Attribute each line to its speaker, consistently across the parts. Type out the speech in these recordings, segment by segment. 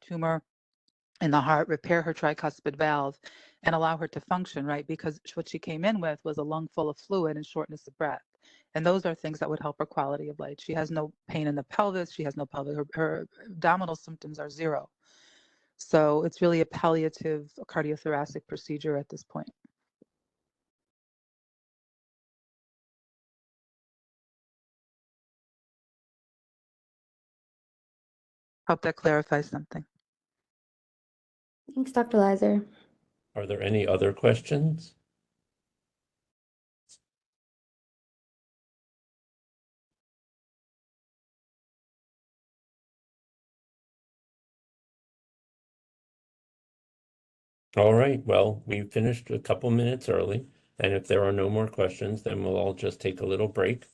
Speaker 1: tumor in the heart, repair her tricuspid valve, and allow her to function, right? Because what she came in with was a lung full of fluid and shortness of breath. And those are things that would help her quality of life. She has no pain in the pelvis. She has no pelvic, her abdominal symptoms are zero. So it's really a palliative cardiothoracic procedure at this point. Hope that clarifies something.
Speaker 2: Thanks, Dr. Lizer.
Speaker 3: Are there any other questions? All right, well, we finished a couple minutes early, and if there are no more questions, then we'll all just take a little break.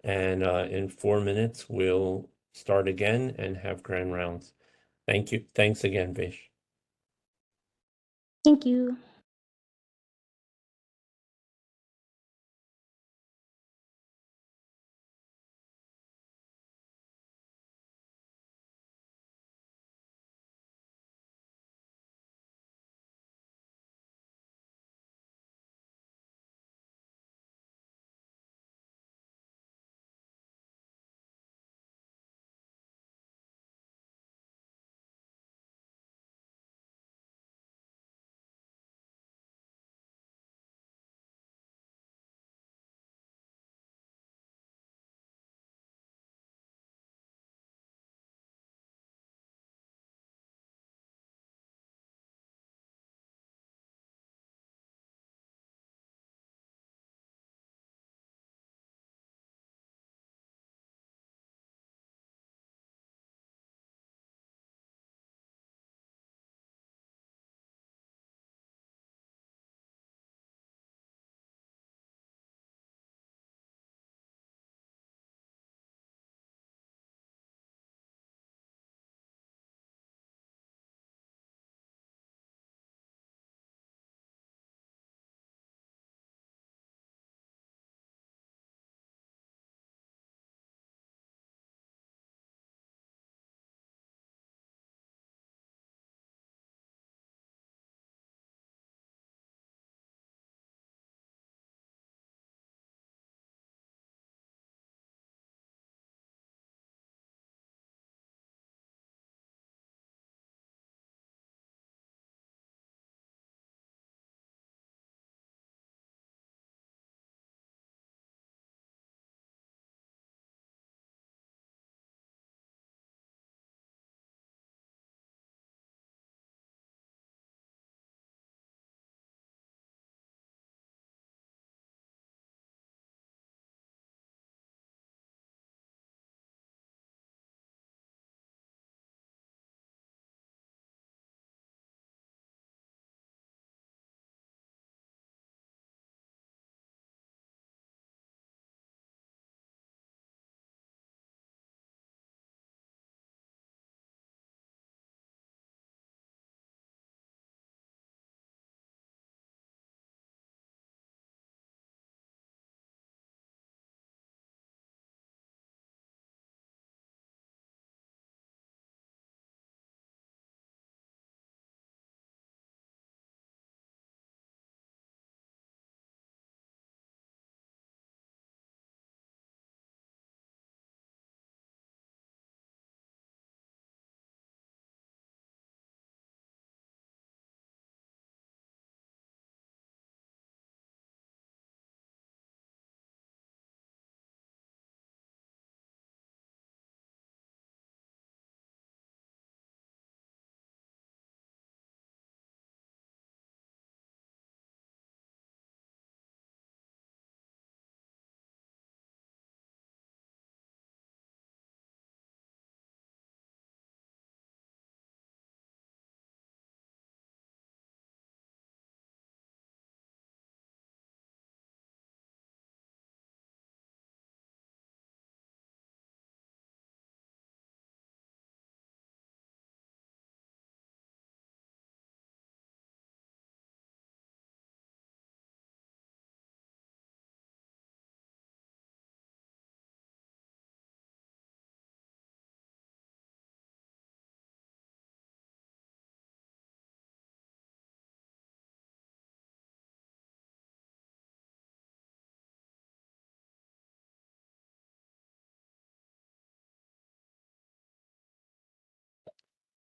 Speaker 3: And in 4 minutes, we'll start again and have grand rounds. Thank you. Thanks again, Vish.
Speaker 2: Thank you.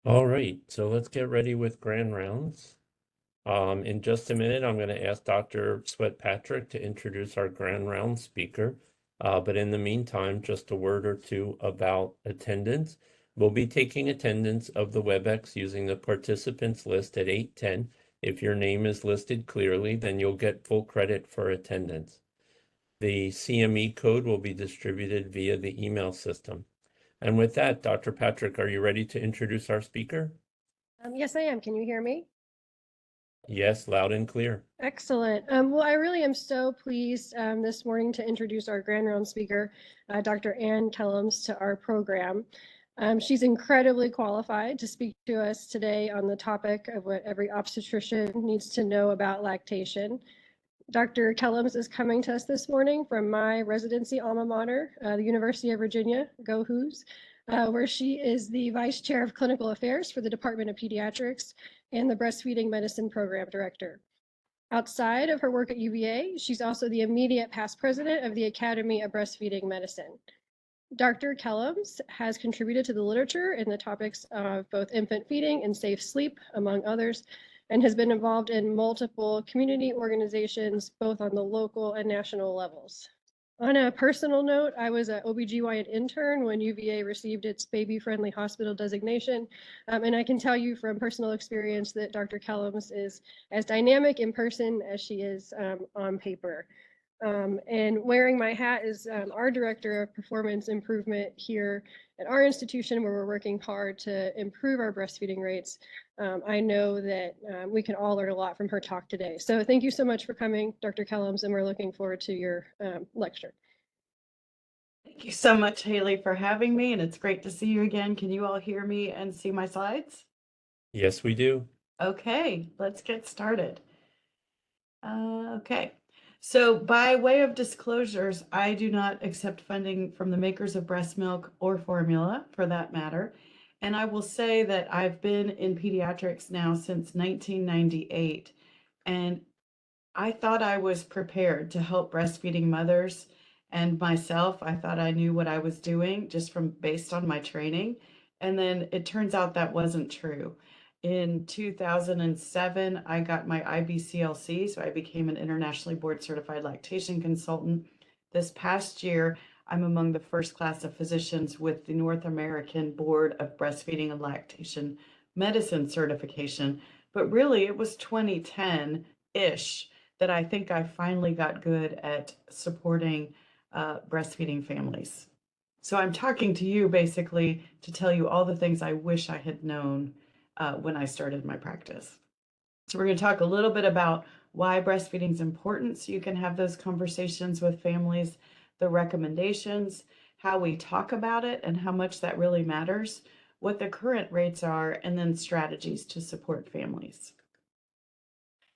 Speaker 3: All right, so let's get ready with grand rounds. In just a minute, I'm going to ask Dr. Sweat-Patrick to introduce our grand round speaker. But in the meantime, just a word or two about attendance. We'll be taking attendance of the WebEx using the participants list at 8:10. If your name is listed clearly, then you'll get full credit for attendance. The CME code will be distributed via the email system. And with that, Dr. Patrick, are you ready to introduce our speaker?
Speaker 2: Yes, I am. Can you hear me?
Speaker 3: Yes, loud and clear.
Speaker 2: Excellent. Well, I really am so pleased this morning to introduce our Grand Round speaker, Dr. Ann Kellams, to our program. She's incredibly qualified to speak to us today on the topic of what every obstetrician needs to know about lactation. Dr. Kellams is coming to us this morning from my residency alma mater, the University of Virginia, go Hoos, where she is the Vice Chair of Clinical Affairs for the Department of Pediatrics and the Breastfeeding Medicine Program Director. Outside of her work at UVA, she's also the immediate past president of the Academy of Breastfeeding Medicine. Dr. Kellams has contributed to the literature in the topics of both infant feeding and safe sleep, among others, and has been involved in multiple community organizations, both on the local and national levels. On a personal note, I was an OBGYN intern when UVA received its baby-friendly hospital designation, and I can tell you from personal experience that Dr. Kellams is as dynamic in person as she is on paper. And wearing my hat is our director of performance improvement here at our institution, where we're working hard to improve our breastfeeding rates. I know that we can all learn a lot from her talk today. So thank you so much for coming, Dr. Kellams, and we're looking forward to your lecture.
Speaker 4: Thank you so much, Haley, for having me, and it's great to see you again. Can you all hear me and see my slides?
Speaker 3: Yes, we do.
Speaker 4: Okay, let's get started. Okay, so by way of disclosures, I do not accept funding from the makers of breast milk or formula, for that matter. And I will say that I've been in pediatrics now since 1998, and I thought I was prepared to help breastfeeding mothers and myself. I thought I knew what I was doing just from based on my training. And then it turns out that wasn't true. In 2007, I got my IBCLC, so I became an internationally board certified lactation consultant. This past year, I'm among the first class of physicians with the North American Board of Breastfeeding and Lactation Medicine certification. But really, it was 2010-ish that I think I finally got good at supporting breastfeeding families. So I'm talking to you basically to tell you all the things I wish I had known when I started my practice. So we're going to talk a little bit about why breastfeeding is important so you can have those conversations with families, the recommendations, how we talk about it and how much that really matters, what the current rates are, and then strategies to support families.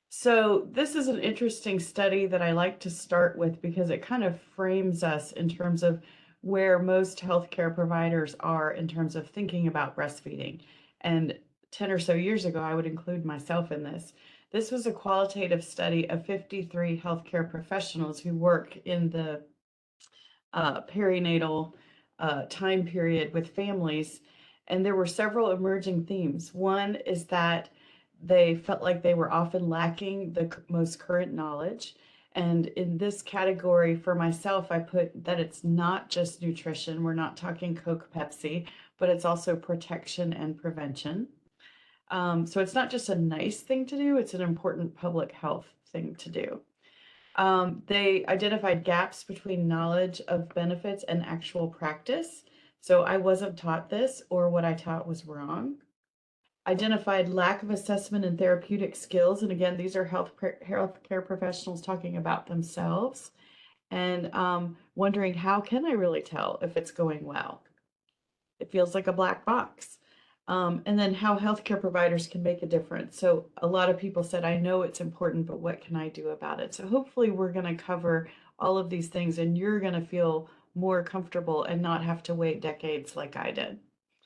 Speaker 4: So this is an interesting study that I like to start with because it kind of frames us in terms of where most healthcare providers are in terms of thinking about breastfeeding. And 10 or so years ago, I would include myself in this. This was a qualitative study of 53 healthcare professionals who work in the perinatal time period with families. And there were several emerging themes. One is that they felt like they were often lacking the most current knowledge. And in this category for myself, I put that it's not just nutrition. We're not talking Coke, Pepsi, but it's also protection and prevention. So it's not just a nice thing to do, it's an important public health thing to do. They identified gaps between knowledge of benefits and actual practice. So I wasn't taught this, or what I taught was wrong. Identified lack of assessment and therapeutic skills. And again, these are healthcare professionals talking about themselves and wondering, how can I really tell if it's going well? It feels like a black box. And then how healthcare providers can make a difference. So a lot of people said, I know it's important, but what can I do about it? So hopefully we're going to cover all of these things and you're going to feel more comfortable and not have to wait decades like I did.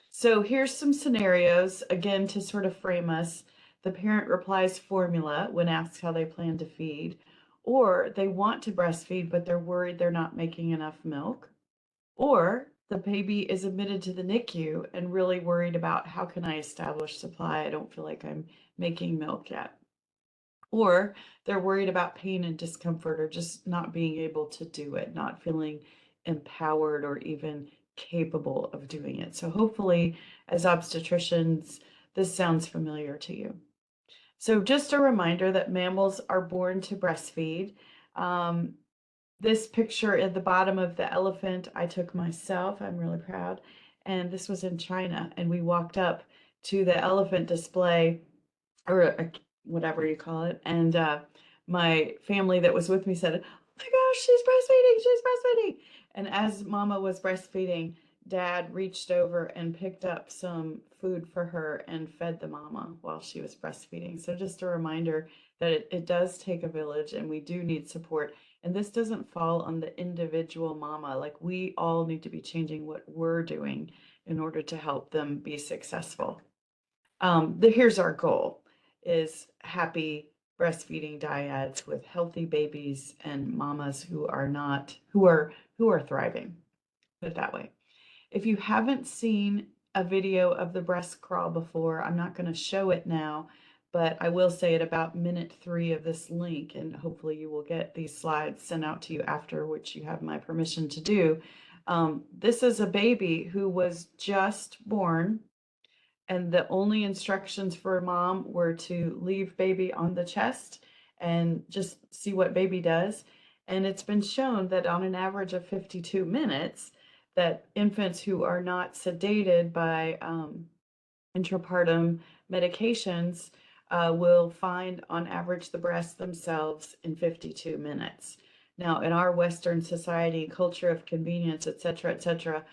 Speaker 4: So here's some scenarios, again, to sort of frame us. The parent replies formula when asked how they plan to feed, or they want to breastfeed, but they're worried they're not making enough milk, or the baby is admitted to the NICU and really worried about how can I establish supply? I don't feel like I'm making milk yet. Or they're worried about pain and discomfort or just not being able to do it, not feeling empowered or even capable of doing it. So hopefully, as obstetricians, this sounds familiar to you. So just a reminder that mammals are born to breastfeed. Um, this picture at the bottom of the elephant I took myself. I'm really proud. And this was in China. And we walked up to the elephant display, or whatever you call it. And my family that was with me said, "Oh my gosh, she's breastfeeding, she's breastfeeding." And as Mama was breastfeeding, Dad reached over and picked up some food for her and fed the mama while she was breastfeeding. So just a reminder that it does take a village and we do need support. And this doesn't fall on the individual mama. Like, we all need to be changing what we're doing in order to help them be successful. Here's our goal: is happy breastfeeding dyads with healthy babies and mamas who are thriving. Put it that way. If you haven't seen a video of the breast crawl before, I'm not going to show it now, but I will say at about minute 3 of this link, and hopefully you will get these slides sent out to you after, which you have my permission to do. This is a baby who was just born, and the only instructions for mom were to leave baby on the chest and just see what baby does. And it's been shown that on an average of 52 minutes, that infants who are not sedated by intrapartum medications will find on average the breasts themselves in 52 minutes. Now, in our Western society, culture of convenience, et cetera,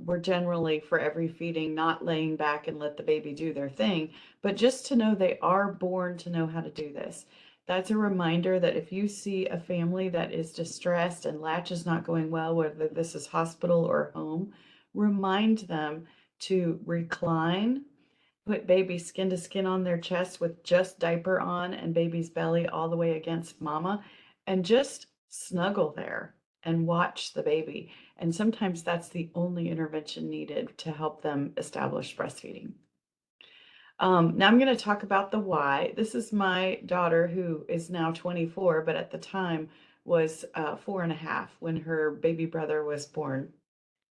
Speaker 4: we're generally, for every feeding, not laying back and let the baby do their thing, but just to know they are born to know how to do this. That's a reminder that if you see a family that is distressed and latch is not going well, whether this is hospital or home, remind them to recline, put baby skin to skin on their chest with just diaper on and baby's belly all the way against mama, and just snuggle there and watch the baby. And sometimes that's the only intervention needed to help them establish breastfeeding. Now I'm going to talk about the why. This is my daughter, who is now 24, but at the time was 4.5 when her baby brother was born.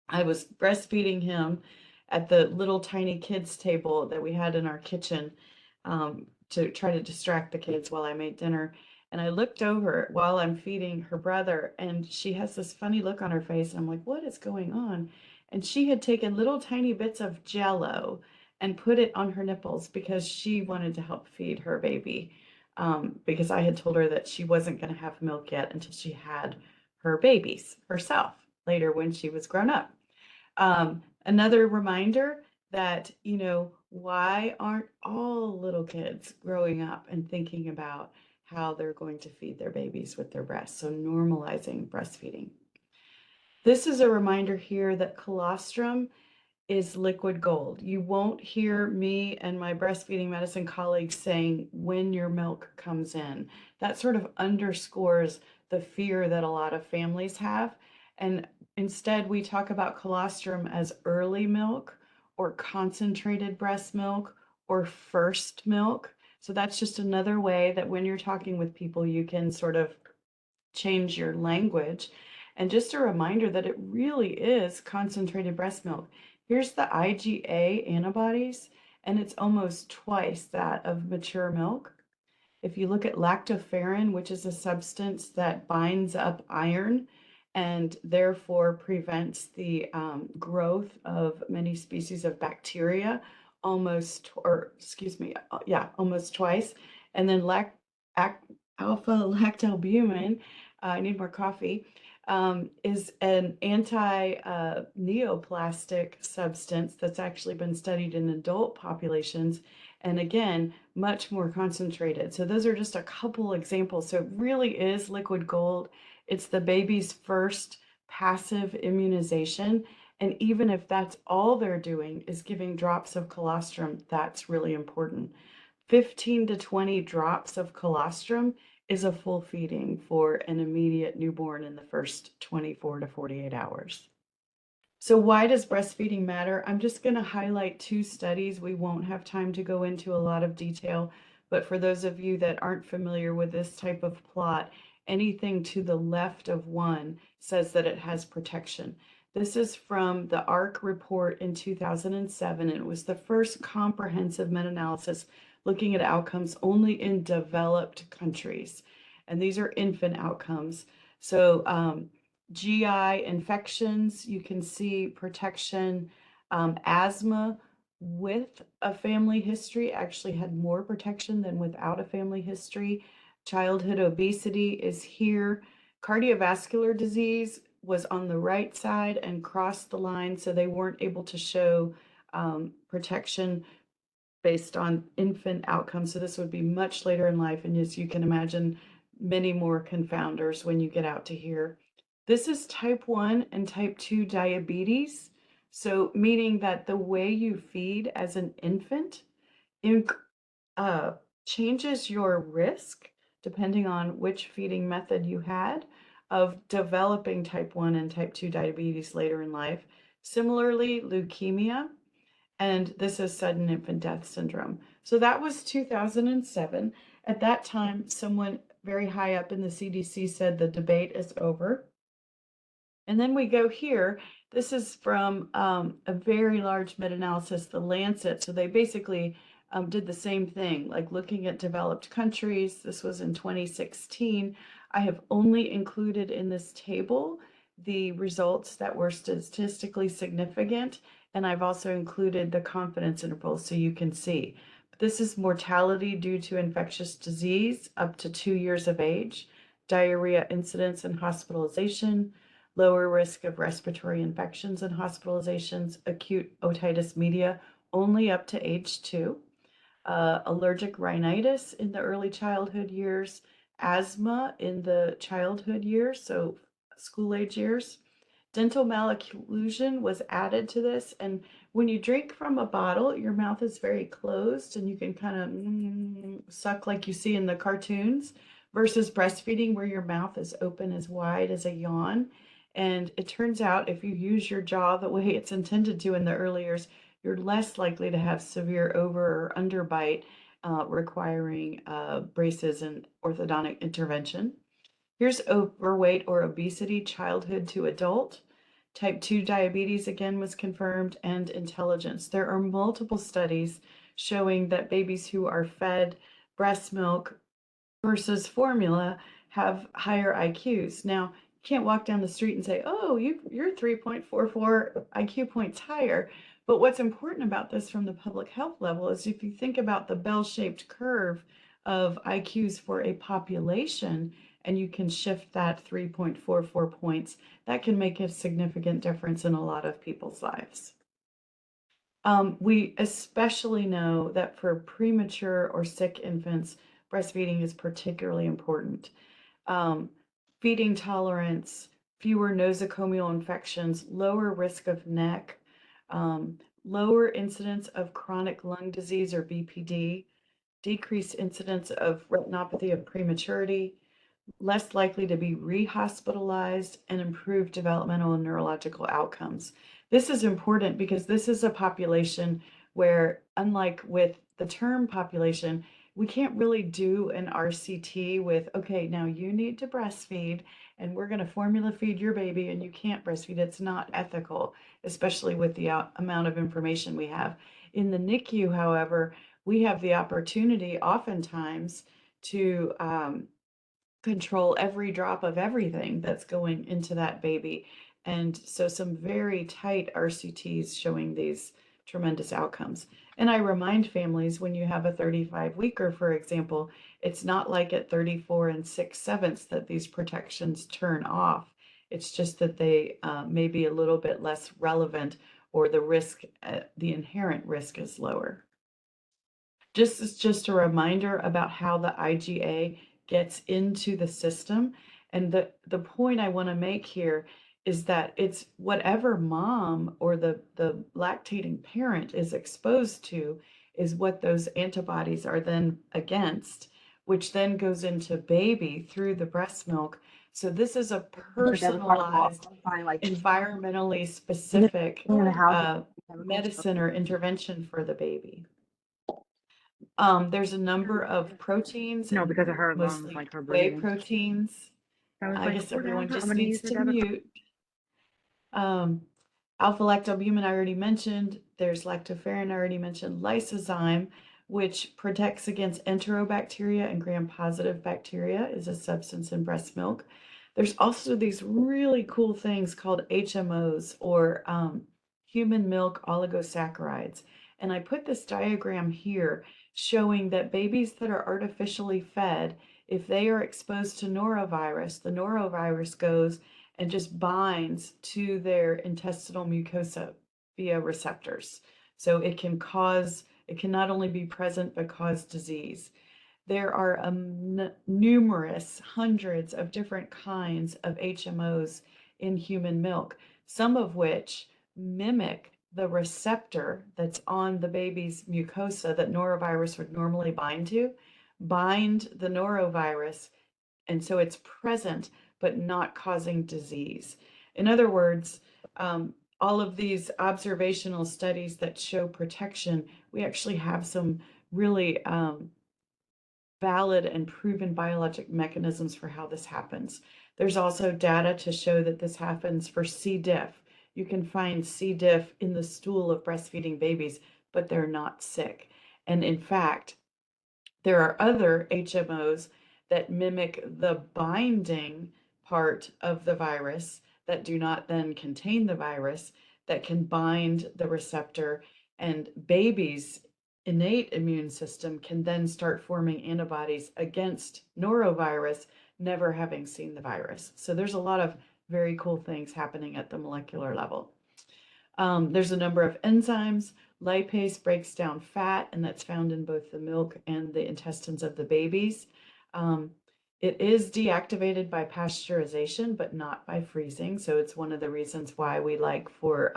Speaker 4: I was breastfeeding him at the little tiny kids table that we had in our kitchen, to try to distract the kids while I made dinner. And I looked over while I'm feeding her brother, and she has this funny look on her face. And I'm like, what is going on? And she had taken little tiny bits of Jello and put it on her nipples because she wanted to help feed her baby. Because I had told her that she wasn't going to have milk yet until she had her babies herself later when she was grown up. Another reminder that, why aren't all little kids growing up and thinking about how they're going to feed their babies with their breasts? So normalizing breastfeeding. This is a reminder here that colostrum is liquid gold. You won't hear me and my breastfeeding medicine colleagues saying when your milk comes in. That sort of underscores the fear that a lot of families have. And instead, we talk about colostrum as early milk or concentrated breast milk or first milk. So that's just another way that when you're talking with people, you can sort of change your language. And just a reminder that it really is concentrated breast milk. Here's the IgA antibodies, and it's almost twice that of mature milk. If you look at lactoferrin, which is a substance that binds up iron and therefore prevents the growth of many species of bacteria, almost twice. And then alpha lactalbumin, I need more coffee, is an anti-neoplastic substance that's actually been studied in adult populations, and again, much more concentrated. So those are just a couple examples. So it really is liquid gold. It's the baby's first passive immunization. And even if that's all they're doing is giving drops of colostrum, that's really important. 15 to 20 drops of colostrum is a full feeding for an immediate newborn in the first 24 to 48 hours. So why does breastfeeding matter? I'm just going to highlight 2 studies. We won't have time to go into a lot of detail, but for those of you that aren't familiar with this type of plot, anything to the left of 1 says that it has protection. This is from the ARC report in 2007, and it was the first comprehensive meta-analysis looking at outcomes only in developed countries. And these are infant outcomes. So GI infections, you can see protection. Asthma with a family history actually had more protection than without a family history. Childhood obesity is here. Cardiovascular disease was on the right side and crossed the line, so they weren't able to show protection based on infant outcomes. So this would be much later in life, and as you can imagine, many more confounders when you get out to here. This is type 1 and type 2 diabetes. So meaning that the way you feed as an infant changes your risk, depending on which feeding method you had, of developing type 1 and type 2 diabetes later in life. Similarly, leukemia, and this is sudden infant death syndrome. So that was 2007. At that time, someone very high up in the CDC said the debate is over. And then we go here. This is from a very large meta-analysis, the Lancet. So they basically did the same thing, like looking at developed countries. This was in 2016. I have only included in this table the results that were statistically significant, and I've also included the confidence intervals so you can see. But this is mortality due to infectious disease up to 2 years of age, diarrhea incidence and hospitalization, lower risk of respiratory infections and hospitalizations, acute otitis media only up to age 2, allergic rhinitis in the early childhood years, asthma in the childhood years, so school age years. Dental malocclusion was added to this, and when you drink from a bottle, your mouth is very closed and you can kind of suck like you see in the cartoons, versus breastfeeding where your mouth is open as wide as a yawn. And it turns out if you use your jaw the way it's intended to in the early years, you're less likely to have severe over or underbite requiring braces and orthodontic intervention. Here's overweight or obesity, childhood to adult. Type 2 diabetes again was confirmed, and intelligence. There are multiple studies showing that babies who are fed breast milk versus formula have higher IQs. Now, you can't walk down the street and say, oh, you're 3.44 IQ points higher. But what's important about this from the public health level is if you think about the bell-shaped curve of IQs for a population, and you can shift that 3.44 points, that can make a significant difference in a lot of people's lives. We especially know that for premature or sick infants, breastfeeding is particularly important. Feeding tolerance, fewer nosocomial infections, lower risk of neck, lower incidence of chronic lung disease or BPD, decreased incidence of retinopathy of prematurity, less likely to be rehospitalized, and improved developmental and neurological outcomes. This is important because this is a population where, unlike with the term population, we can't really do an RCT with, okay, now you need to breastfeed and we're going to formula feed your baby and you can't breastfeed. It's not ethical, especially with the amount of information we have. In the NICU, however, we have the opportunity oftentimes to control every drop of everything that's going into that baby. And so some very tight RCTs showing these tremendous outcomes. And I remind families when you have a 35-weeker, for example, it's not like at 34 and 6/7 that these protections turn off. It's just that they may be a little bit less relevant, or the risk, the inherent risk is lower. Just a reminder about how the IgA gets into the system. And the point I want to make here is that it's whatever mom or the lactating parent is exposed to is what those antibodies are then against, which then goes into baby through the breast milk, So this is a
Speaker 5: Like that was part of the law.
Speaker 4: personalized,
Speaker 5: Fine, like
Speaker 4: environmentally specific
Speaker 5: in the house.
Speaker 4: medicine or intervention for the baby. There's a number of proteins,
Speaker 5: No,
Speaker 4: and
Speaker 5: because of her lungs,
Speaker 4: mostly
Speaker 5: like her
Speaker 4: whey
Speaker 5: breathing.
Speaker 4: proteins.
Speaker 5: I was
Speaker 4: I
Speaker 5: like,
Speaker 4: guess
Speaker 5: hold
Speaker 4: everyone
Speaker 5: on, I'm
Speaker 4: just
Speaker 5: gonna
Speaker 4: needs
Speaker 5: use your
Speaker 4: to
Speaker 5: debit card.
Speaker 4: mute. Alpha-lactalbumin I already mentioned. There's lactoferrin I already mentioned. Lysozyme, which protects against enterobacteria and gram-positive bacteria, is a substance in breast milk. There's also these really cool things called HMOs, or human milk oligosaccharides. And I put this diagram here showing that babies that are artificially fed, if they are exposed to norovirus, the norovirus goes and just binds to their intestinal mucosa via receptors. So it can not only be present, but cause disease. There are numerous hundreds of different kinds of HMOs in human milk, some of which mimic the receptor that's on the baby's mucosa that norovirus would normally bind the norovirus, and so it's present but not causing disease. In other words, all of these observational studies that show protection, we actually have some really valid and proven biologic mechanisms for how this happens. There's also data to show that this happens for C. diff. You can find C. diff in the stool of breastfeeding babies, but they're not sick. And in fact, there are other HMOs that mimic the binding part of the virus that do not then contain the virus, that can bind the receptor, and babies' innate immune system can then start forming antibodies against norovirus, never having seen the virus. So there's a lot of very cool things happening at the molecular level. There's a number of enzymes. Lipase breaks down fat, and that's found in both the milk and the intestines of the babies. It is deactivated by pasteurization, but not by freezing. So it's one of the reasons why we like for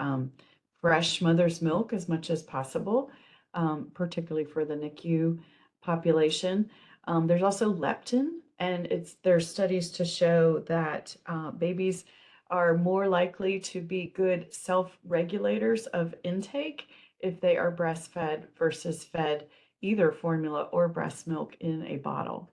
Speaker 4: fresh mother's milk as much as possible, particularly for the NICU population. There's also leptin, and there's studies to show that babies are more likely to be good self-regulators of intake if they are breastfed versus fed either formula or breast milk in a bottle.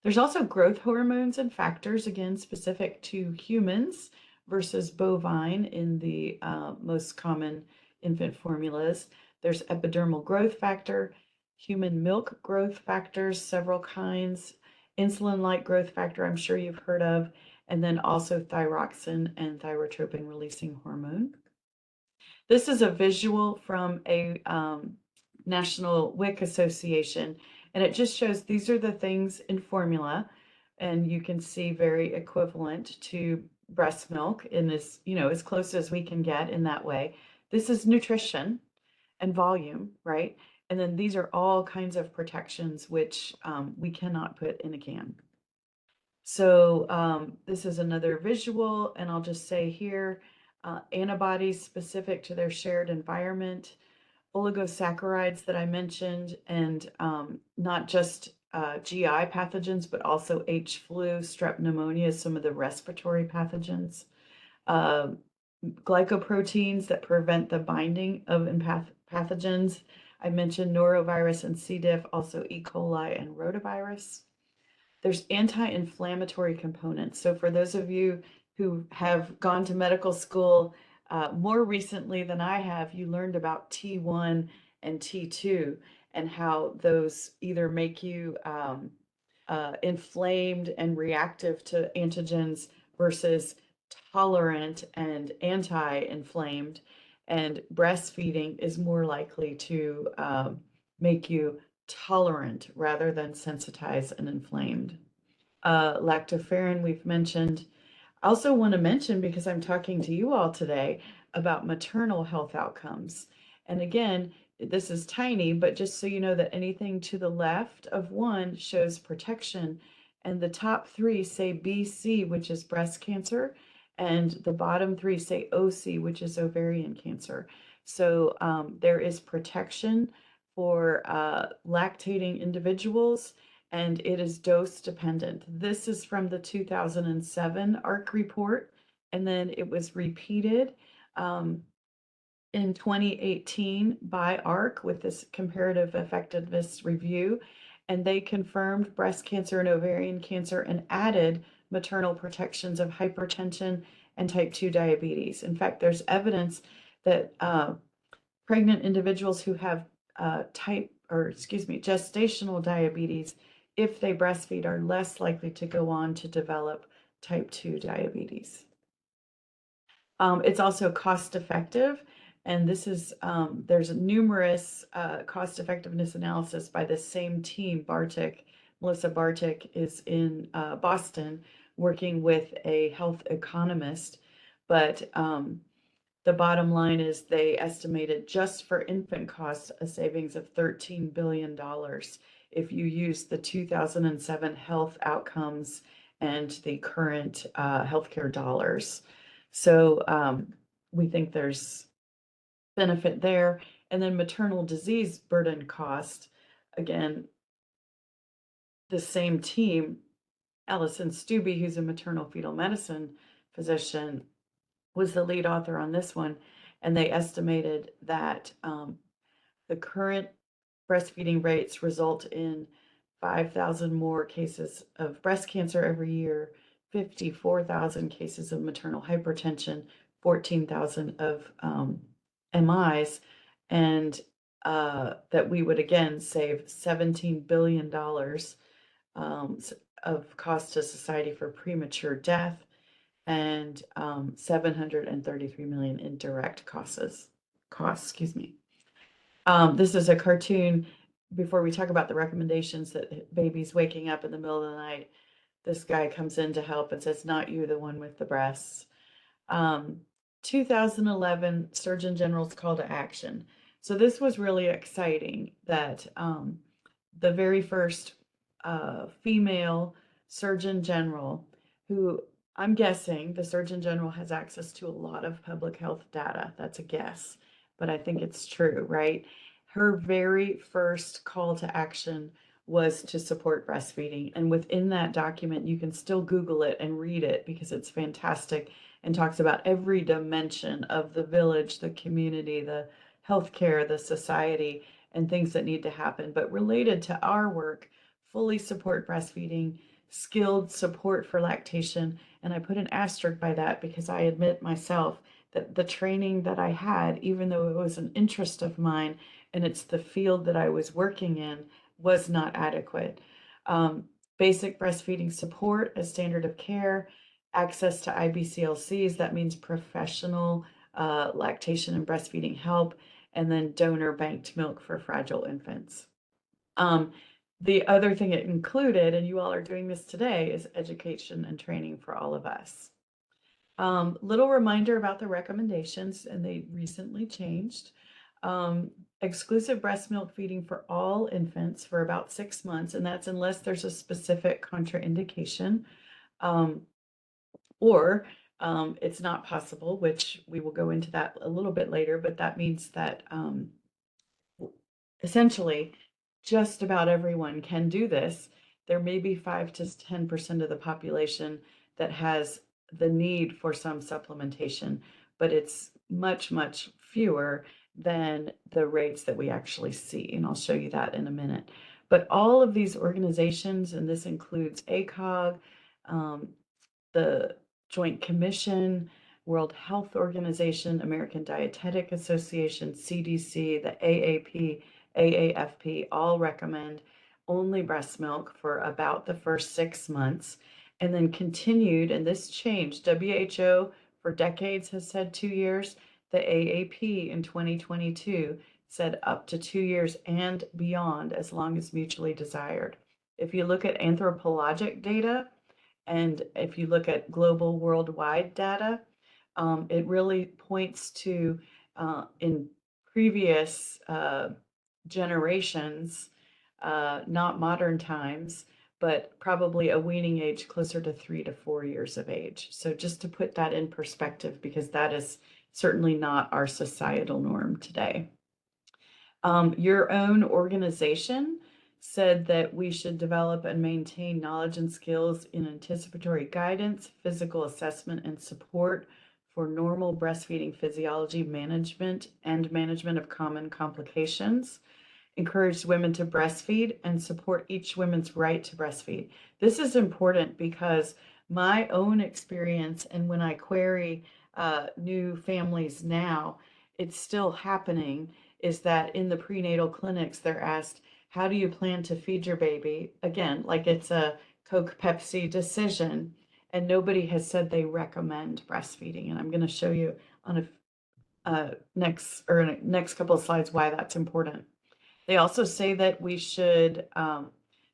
Speaker 4: There's also growth hormones and factors, again, specific to humans versus bovine in the most common infant formulas. There's epidermal growth factor, human milk growth factors, several kinds, insulin-like growth factor, I'm sure you've heard of, and then also thyroxine and thyrotropin releasing hormone. This is a visual from a National WIC Association, and it just shows these are the things in formula, and you can see very equivalent to breast milk in this, as close as we can get in that way. This is nutrition and volume, right? And then these are all kinds of protections which we cannot put in a can. So this is another visual, and I'll just say here, antibodies specific to their shared environment, oligosaccharides that I mentioned, and not just GI pathogens, but also H. flu, strep pneumonia, some of the respiratory pathogens, glycoproteins that prevent the binding of pathogens. I mentioned norovirus and C. diff, also E. coli and rotavirus. There's anti-inflammatory components. So for those of you who have gone to medical school more recently than I have, you learned about T1 and T2 and how those either make you inflamed and reactive to antigens versus tolerant and anti-inflamed. And breastfeeding is more likely to make you tolerant rather than sensitized and inflamed. Lactoferrin, we've mentioned. I also want to mention, because I'm talking to you all today, about maternal health outcomes. And again, this is tiny, but just so you know that anything to the left of one shows protection, and the top three say BC, which is breast cancer, and the bottom three say OC, which is ovarian cancer. So there is protection for lactating individuals, and it is dose dependent. This is from the 2007 ARC report, and then it was repeated in 2018 by ARC with this comparative effectiveness review, and they confirmed breast cancer and ovarian cancer and added maternal protections of hypertension and type 2 diabetes. In fact, there's evidence that pregnant individuals who have gestational diabetes, if they breastfeed, are less likely to go on to develop type 2 diabetes. It's also cost effective, and this is there's numerous cost effectiveness analysis by the same team. Melissa Bartik is in Boston working with a health economist, but the bottom line is they estimated just for infant costs a savings of $13 billion if you use the 2007 health outcomes and the current healthcare dollars. So we think there's benefit there. And then maternal disease burden cost, again, the same team, Allison Stubbe, who's a maternal fetal medicine physician, was the lead author on this one. And they estimated that the current breastfeeding rates result in 5,000 more cases of breast cancer every year, 54,000 cases of maternal hypertension, 14,000 of MIs, and that we would again save $17 billion of cost to society for premature death, and 733 million in direct costs. This is a cartoon. Before we talk about the recommendations that babies waking up in the middle of the night, this guy comes in to help and says, "Not you, the one with the breasts." 2011 Surgeon General's call to action. So this was really exciting that the very first female Surgeon General, who I'm guessing the Surgeon General has access to a lot of public health data. That's a guess, but I think it's true, right? Her very first call to action was to support breastfeeding. And within that document, you can still Google it and read it because it's fantastic and talks about every dimension of the village, the community, the healthcare, the society, and things that need to happen. But related to our work, fully support breastfeeding, skilled support for lactation. And I put an asterisk by that because I admit myself that the training that I had, even though it was an interest of mine and it's the field that I was working in, was not adequate. Basic breastfeeding support as standard of care, access to IBCLCs, that means professional lactation and breastfeeding help, and then donor banked milk for fragile infants. The other thing it included, and you all are doing this today, is education and training for all of us. Little reminder about the recommendations, and they recently changed. Exclusive breast milk feeding for all infants for about 6 months, and that's unless there's a specific contraindication, or it's not possible, which we will go into that a little bit later, but that means that essentially just about everyone can do this. There may be 5 to 10% of the population that has the need for some supplementation, but it's much, much fewer than the rates that we actually see. And I'll show you that in a minute. But all of these organizations, and this includes ACOG, the Joint Commission, World Health Organization, American Dietetic Association, CDC, the AAP, AAFP, all recommend only breast milk for about the first 6 months, and then continued, and this changed. WHO for decades has said 2 years. The AAP in 2022 said up to 2 years and beyond, as long as mutually desired. If you look at anthropologic data, and if you look at global worldwide data, it really points to in previous generations, not modern times, but probably a weaning age closer to 3 to 4 years of age. So just to put that in perspective, because that is certainly not our societal norm today. Your own organization said that we should develop and maintain knowledge and skills in anticipatory guidance, physical assessment, and support for normal breastfeeding physiology management and management of common complications. Encouraged women to breastfeed and support each woman's right to breastfeed. This is important because my own experience, and when I query new families now, it's still happening, is that in the prenatal clinics, they're asked, how do you plan to feed your baby? Again, like it's a Coke Pepsi decision, and nobody has said they recommend breastfeeding. And I'm going to show you on a next couple of slides why that's important. They also say that we should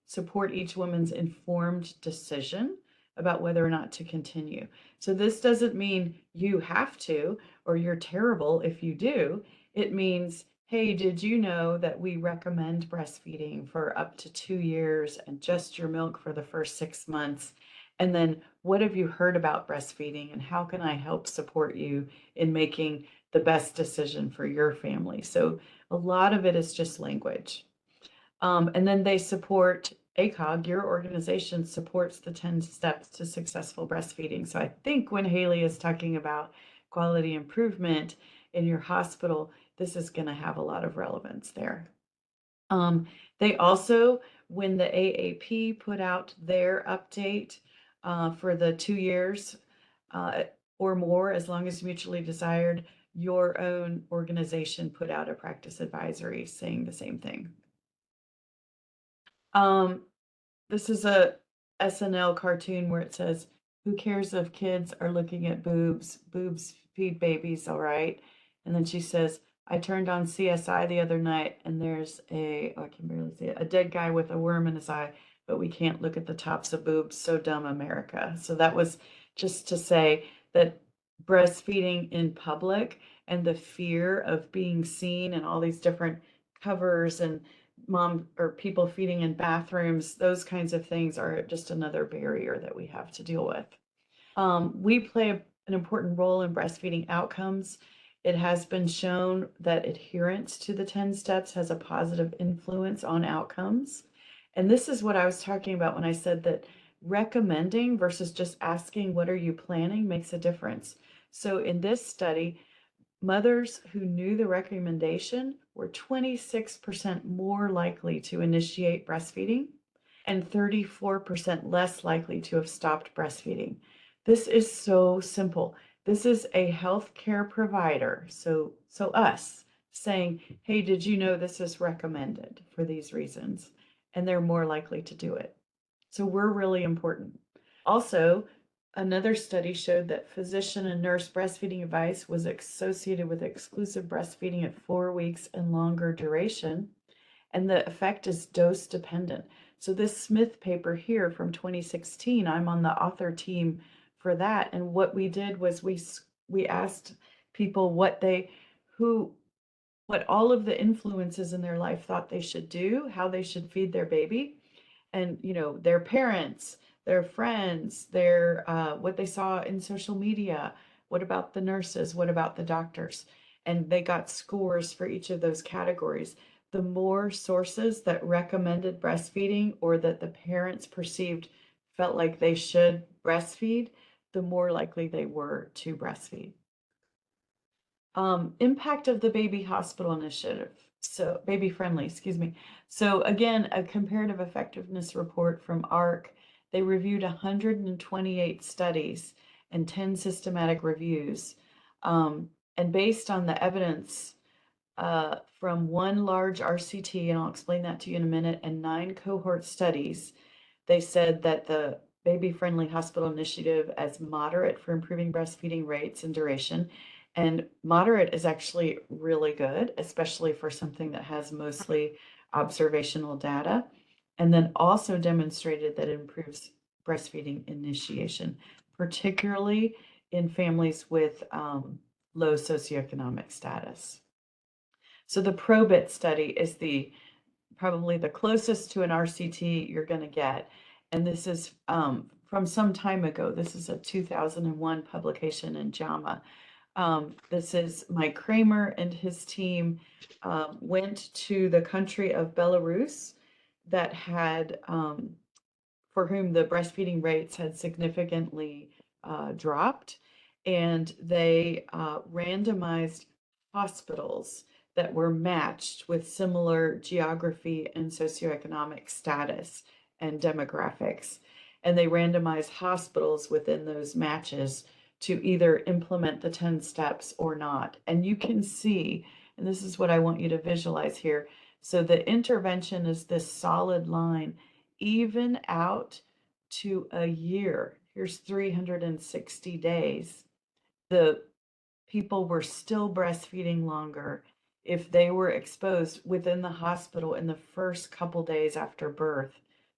Speaker 4: support each woman's informed decision about whether or not to continue. So this doesn't mean you have to, or you're terrible if you do. It means, hey, did you know that we recommend breastfeeding for up to 2 years and just your milk for the first 6 months? And then what have you heard about breastfeeding, and how can I help support you in making the best decision for your family? So a lot of it is just language. And then they support ACOG, your organization supports the 10 steps to successful breastfeeding. So I think when Haley is talking about quality improvement in your hospital, this is going to have a lot of relevance there. They also, when the AAP put out their update for the 2 years or more, as long as mutually desired, your own organization put out a practice advisory saying the same thing. This is a SNL cartoon where it says, who cares if kids are looking at boobs? Boobs feed babies, all right? And then she says, I turned on CSI the other night and there's I can barely see it, a dead guy with a worm in his eye, but we can't look at the tops of boobs. So dumb, America. So that was just to say that breastfeeding in public and the fear of being seen and all these different covers and mom or people feeding in bathrooms, those kinds of things are just another barrier that we have to deal with. We play an important role in breastfeeding outcomes. It has been shown that adherence to the 10 steps has a positive influence on outcomes. And this is what I was talking about when I said that recommending versus just asking, what are you planning, makes a difference. So in this study, mothers who knew the recommendation were 26% more likely to initiate breastfeeding and 34% less likely to have stopped breastfeeding. This is so simple. This is a healthcare provider, so us, saying, hey, did you know this is recommended for these reasons? And they're more likely to do it. So we're really important. Also, another study showed that physician and nurse breastfeeding advice was associated with exclusive breastfeeding at 4 weeks and longer duration, and the effect is dose dependent. So this Smith paper here from 2016, I'm on the author team for that, and what we did was we asked people what all of the influences in their life thought they should do, how they should feed their baby, and their parents, their friends, their what they saw in social media. What about the nurses? What about the doctors? And they got scores for each of those categories. The more sources that recommended breastfeeding or that the parents perceived felt like they should breastfeed, the more likely they were to breastfeed. Impact of the Baby Hospital Initiative. So baby friendly, excuse me. So again, a comparative effectiveness report from ARC. They reviewed 128 studies and 10 systematic reviews. And based on the evidence from one large RCT, and I'll explain that to you in a minute, and 9 cohort studies, they said that the Baby Friendly Hospital Initiative as moderate for improving breastfeeding rates and duration. And moderate is actually really good, especially for something that has mostly observational data. And then also demonstrated that it improves breastfeeding initiation, particularly in families with low socioeconomic status. So the PROBIT study is probably the closest to an RCT you're going to get. And this is from some time ago. This is a 2001 publication in JAMA. This is Mike Kramer and his team went to the country of Belarus that had, for whom the breastfeeding rates had significantly dropped, and they randomized hospitals that were matched with similar geography and socioeconomic status and demographics. And they randomized hospitals within those matches to either implement the 10 steps or not. And you can see, and this is what I want you to visualize here. So the intervention is this solid line, even out to a year. Here's 360 days. The people were still breastfeeding longer if they were exposed within the hospital in the first couple days after birth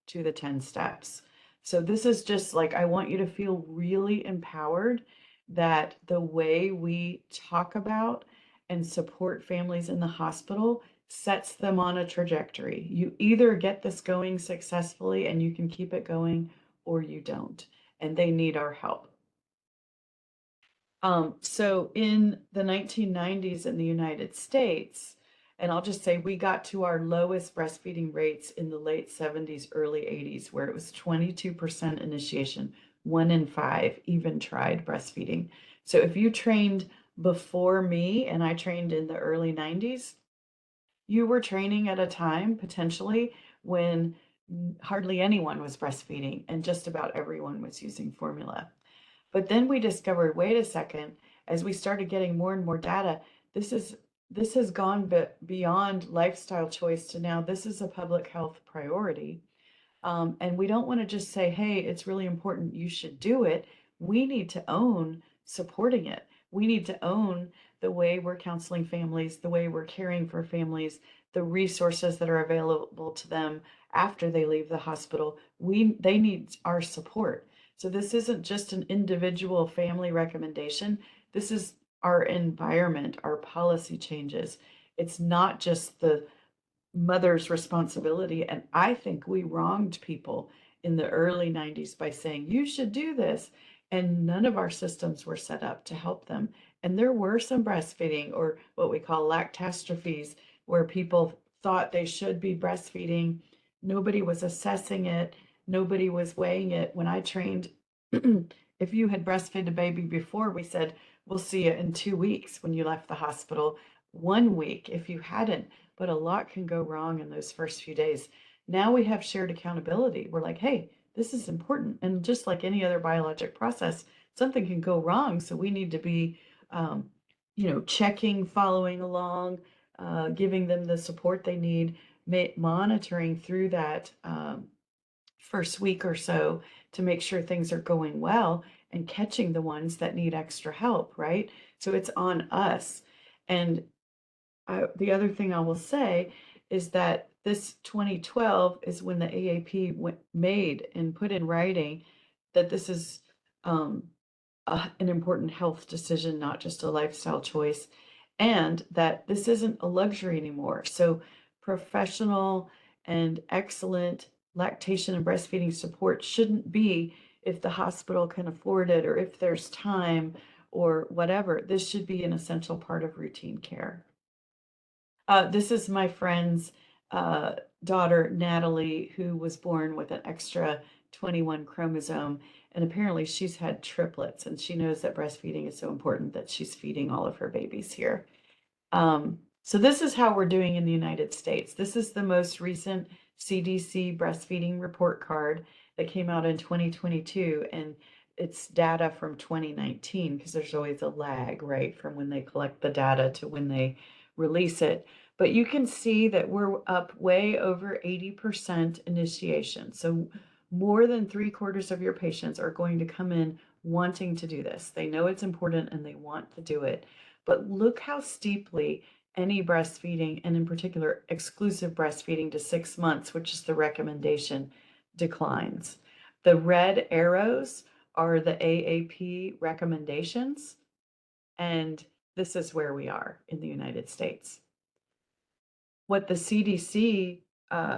Speaker 4: to the 10 steps. So this is just like, I want you to feel really empowered that the way we talk about and support families in the hospital sets them on a trajectory. You either get this going successfully and you can keep it going, or you don't, and they need our help. So in the 1990s in the United States, and I'll just say we got to our lowest breastfeeding rates in the late 70s, early 80s, where it was 22% initiation. 1 in 5 even tried breastfeeding. So if you trained before me and I trained in the early 90s, you were training at a time potentially when hardly anyone was breastfeeding and just about everyone was using formula. But then we discovered, wait a second, as we started getting more and more data, this has gone beyond lifestyle choice to now this is a public health priority. And we don't want to just say, hey, it's really important, you should do it. We need to own supporting it. We need to own the way we're counseling families, the way we're caring for families, the resources that are available to them after they leave the hospital. They need our support. So this isn't just an individual family recommendation. This is our environment, our policy changes. It's not just the mother's responsibility. And I think we wronged people in the early 90s by saying, you should do this. And none of our systems were set up to help them. And there were some breastfeeding, or what we call lactastrophes, where people thought they should be breastfeeding. Nobody was assessing it. Nobody was weighing it. When I trained, if you had breastfed a baby before, we said, we'll see you in 2 weeks when you left the hospital. 1 week if you hadn't, but a lot can go wrong in those first few days. Now we have shared accountability. We're like, hey, this is important. And just like any other biologic process, something can go wrong. So we need to be, checking, following along, giving them the support they need, monitoring through that first week or so to make sure things are going well and catching the ones that need extra help, right? So it's on us. And the other thing I will say is that this 2012 is when the AAP made and put in writing that this is an important health decision, not just a lifestyle choice, and that this isn't a luxury anymore. So professional and excellent lactation and breastfeeding support shouldn't be if the hospital can afford it or if there's time or whatever. This should be an essential part of routine care. This is my friend's daughter, Natalie, who was born with an extra 21 chromosome. And apparently she's had triplets, and she knows that breastfeeding is so important that she's feeding all of her babies here. So this is how we're doing in the United States. This is the most recent CDC breastfeeding report card that came out in 2022. And it's data from 2019 because there's always a lag, right, from when they collect the data to when they release it. But you can see that we're up way over 80% initiation. So more than 3/4 of your patients are going to come in wanting to do this. They know it's important and they want to do it. But look how steeply any breastfeeding, and in particular exclusive breastfeeding to 6 months, which is the recommendation, declines. The red arrows are the AAP recommendations, and this is where we are in the United States. What the CDC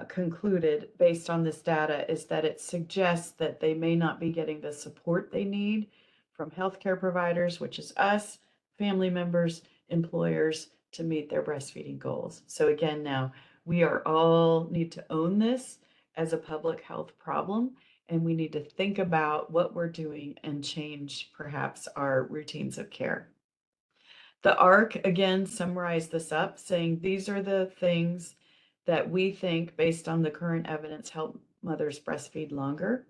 Speaker 4: concluded based on this data is that it suggests that they may not be getting the support they need from healthcare providers, which is us, family members, employers, to meet their breastfeeding goals. So again, now We are all need to own this as a public health problem, and we need to think about what we're doing and change perhaps our routines of care. The ARC again summarized this up, saying these are the things that we think, based on the current evidence, help mothers breastfeed longer.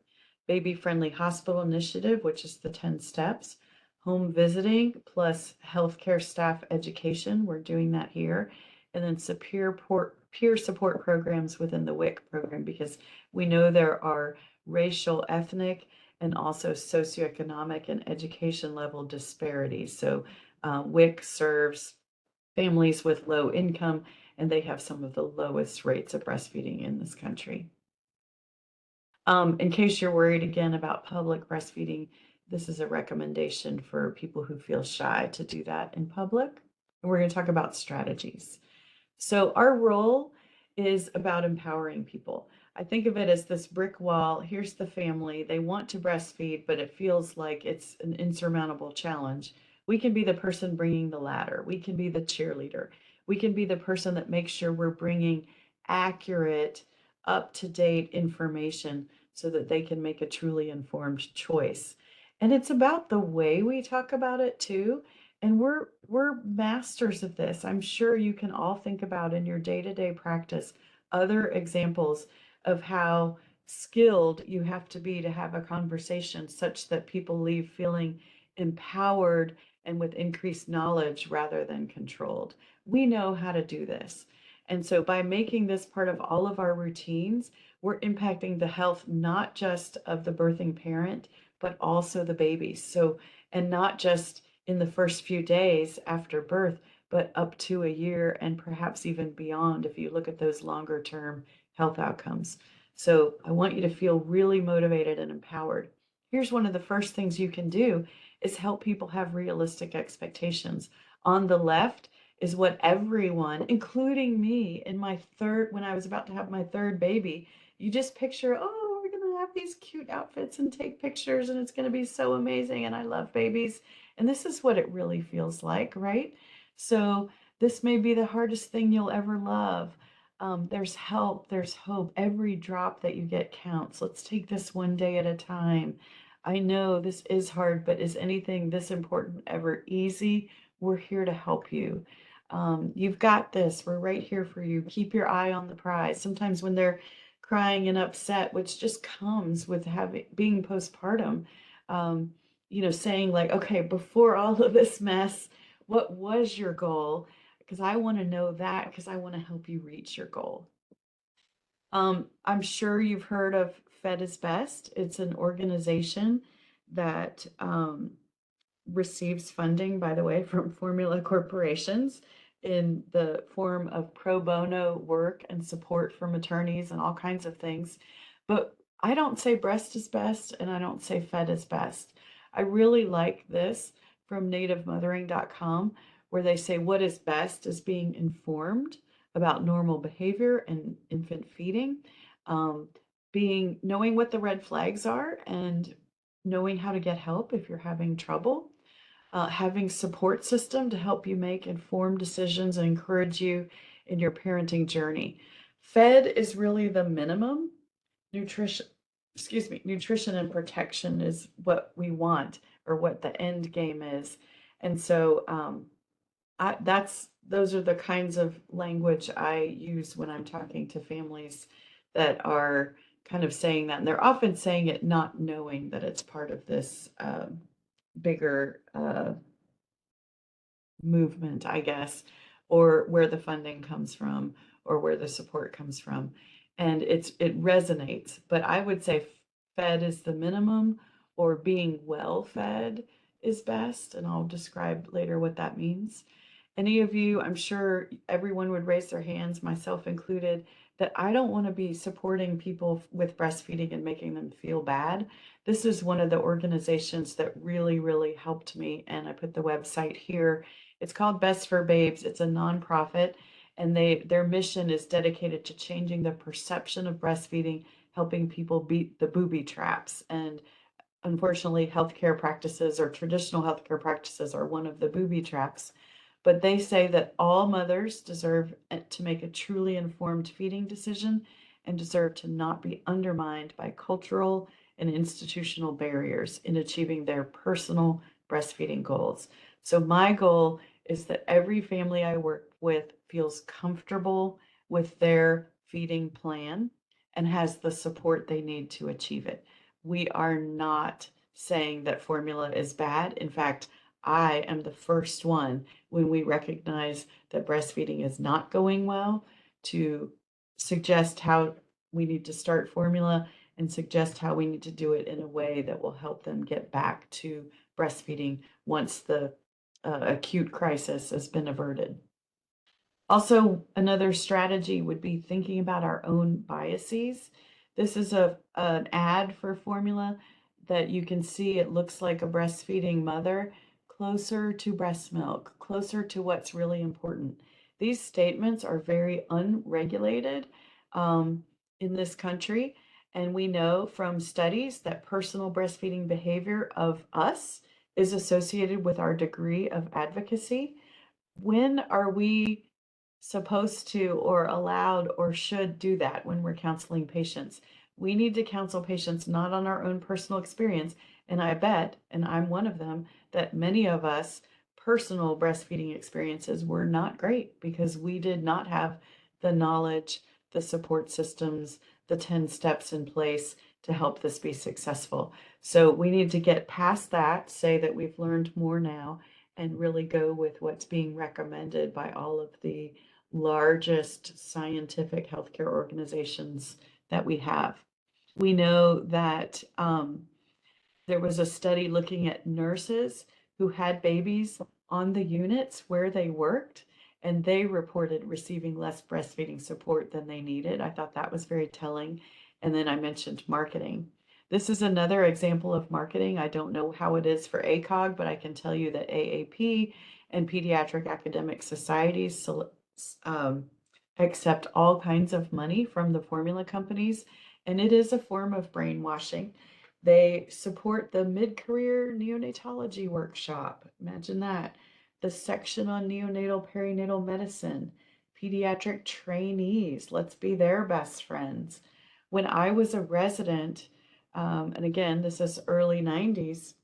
Speaker 4: Baby-friendly hospital initiative, which is the 10 steps. Home visiting plus healthcare staff education. We're doing that here. And then some peer support programs within the WIC program, because we know there are racial, ethnic, and also socioeconomic and education level disparities. So WIC serves families with low income, and they have some of the lowest rates of breastfeeding in this country. In case you're worried again about public breastfeeding, this is a recommendation for people who feel shy to do that in public. And we're going to talk about strategies. So our role is about empowering people. I think of it as this brick wall. Here's the family. They want to breastfeed, but it feels like it's an insurmountable challenge. We can be the person bringing the ladder. We can be the cheerleader. We can be the person that makes sure we're bringing accurate, up-to-date information so that they can make a truly informed choice. And it's about the way we talk about it too. And we're masters of this. I'm sure you can all think about in your day-to-day practice other examples of how skilled you have to be to have a conversation such that people leave feeling empowered and with increased knowledge rather than controlled. We know how to do this. And so by making this part of all of our routines, we're impacting the health not just of the birthing parent, but also the baby. So, and not just in the first few days after birth, but up to a year and perhaps even beyond if you look at those longer term health outcomes. So I want you to feel really motivated and empowered. Here's one of the first things you can do is help people have realistic expectations. On the left is what everyone, including me, in my when I was about to have my third baby, you just picture, oh, we're going to have these cute outfits and take pictures and it's going to be so amazing. And I love babies. And this is what it really feels like, right? So this may be the hardest thing you'll ever love. There's help, there's hope. Every drop that you get counts. Let's take this one day at a time. I know this is hard, but is anything this important ever easy? We're here to help you. You've got this. We're right here for you. Keep your eye on the prize. Sometimes when they're crying and upset, which just comes with being postpartum, saying like, okay, before all of this mess, what was your goal? Because I want to know that, because I want to help you reach your goal. I'm sure you've heard of Fed is Best. It's an organization that receives funding, by the way, from formula corporations in the form of pro bono work and support from attorneys and all kinds of things. But I don't say breast is best and I don't say fed is best. I really like this from nativemothering.com, where they say what is best is being informed about normal behavior and infant feeding, knowing what the red flags are and knowing how to get help if you're having trouble, having support system to help you make informed decisions and encourage you in your parenting journey. Fed is really the minimum. Nutrition and protection is what we want, or what the end game is. And so those are the kinds of language I use when I'm talking to families that are kind of saying that. And they're often saying it not knowing that it's part of this bigger movement, I guess, or where the funding comes from or where the support comes from. And it resonates. But I would say fed is the minimum, or being well fed is best. And I'll describe later what that means. Any of you, I'm sure everyone would raise their hands, myself included, that I don't want to be supporting people with breastfeeding and making them feel bad. This is one of the organizations that really, really helped me. And I put the website here. It's called Best for Babes. It's a nonprofit, and their mission is dedicated to changing the perception of breastfeeding, helping people beat the booby traps. And unfortunately, healthcare practices, or traditional healthcare practices, are one of the booby traps. but they say that all mothers deserve to make a truly informed feeding decision and deserve to not be undermined by cultural and institutional barriers in achieving their personal breastfeeding goals. So my goal is that every family I work with feels comfortable with their feeding plan and has the support they need to achieve it. We are not saying that formula is bad. In fact, I am the first one when we recognize that breastfeeding is not going well to suggest how we need to start formula and suggest how we need to do it in a way that will help them get back to breastfeeding once the acute crisis has been averted. Also, another strategy would be thinking about our own biases. This is an ad for formula that you can see. It looks like a breastfeeding mother, closer to breast milk, closer to what's really important. These statements are very unregulated in this country. And we know from studies that personal breastfeeding behavior of us is associated with our degree of advocacy. When are we supposed to or allowed or should do that when we're counseling patients? We need to counsel patients not on our own personal experience. And I bet, and I'm one of them, that many of us personal breastfeeding experiences were not great because we did not have the knowledge, the support systems, the 10 steps in place to help this be successful. So we need to get past that, say that we've learned more now, and really go with what's being recommended by all of the largest scientific healthcare organizations that we have. We know that there was a study looking at nurses who had babies on the units where they worked, and they reported receiving less breastfeeding support than they needed. I thought that was very telling. And then I mentioned marketing. This is another example of marketing. I don't know how it is for ACOG, but I can tell you that AAP and pediatric academic societies accept all kinds of money from the formula companies, and it is a form of brainwashing. They support the mid-career neonatology workshop. Imagine that. The section on neonatal perinatal medicine, pediatric trainees. Let's be their best friends. When I was a resident, and again, this is early 90s,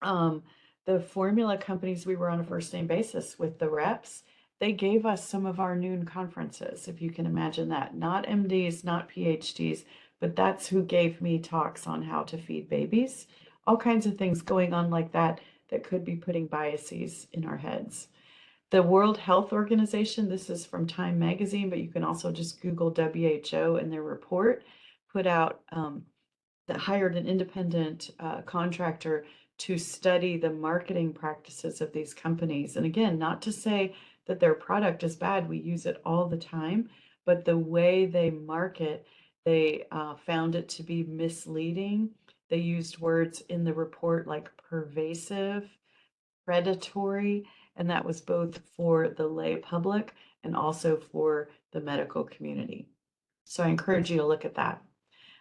Speaker 4: the formula companies, we were on a first name basis with the reps. They gave us some of our noon conferences, if you can imagine that. Not MDs, not PhDs, but that's who gave me talks on how to feed babies. All kinds of things going on like that that could be putting biases in our heads. The World Health Organization, this is from Time Magazine, but you can also just Google WHO and their report, put out that hired an independent contractor to study the marketing practices of these companies. And again, not to say that their product is bad, we use it all the time, but the way they market, they found it to be misleading. They used words in the report like pervasive, predatory, and that was both for the lay public and also for the medical community. So I encourage you to look at that.